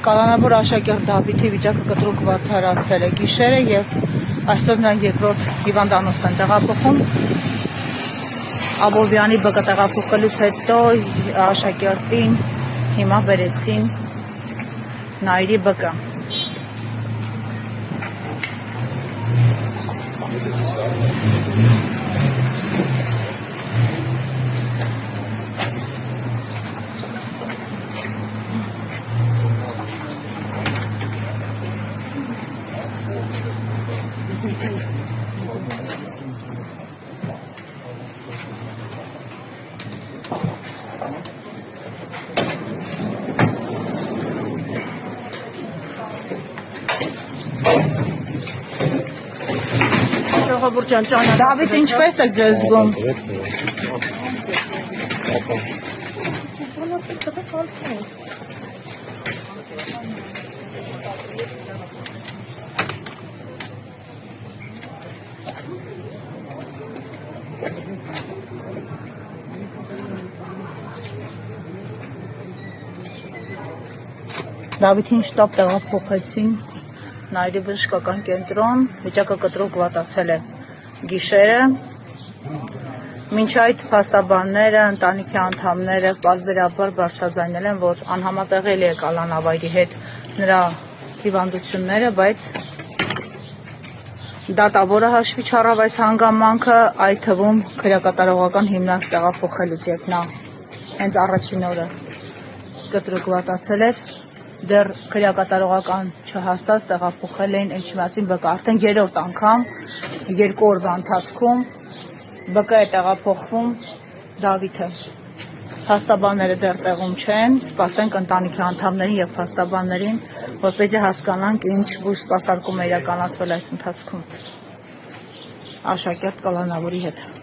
Կալանավոր աշակերտ Դավիթի վիճակը կտրուկ վատթարացել է գիշերը եւ այսօր նրանք երկրորդ հիվանդանոցն են տեղափոխում։ Աբովյանի ԲԿ տեղափոխելուց հետո աշակերտին հիմա բերեցին Նայիրի ԲԿ։ Դավիթ, ինչպես եք ձեզ զգում։ Դավիթին շտապ տեղափոխեցին Նայիրի բժշկական կենտրոն, վիճակը կտրուկ վատացել է գիշերը, մինչ այդ փաստաբանները, ընտանիքի անդամները պարբերաբար բարձրաձայնել են, որ անհամատեղելի է կալանավայրի հետ նրա հիվանդությունները, բայց դատավորը հաշվի չառավ այս հանգամանքը, այդ թվում քրեակատարողական հիմնարկ տեղափոխելուց, երբ նա հենց առաջին օրը կտրուկ վատացել էր, դեռ քրեակատարողական չհասած տեղափոխել էին Էջմիածին ԲԿ, արդեն երրորդ անգամ 2 օրվա ընթացքում ԲԿ է տեղափոխվում Դավիթը։ Փաստաբանները դեռ տեղում չեն, սպասենք ընտանիքի անդամներին եւ փաստաբաններին, որպեսզի հասկանանք ինչ բույս սպասարկում է իրականացվել այս ընթացքում աշակերտ Կալանավորի հետ։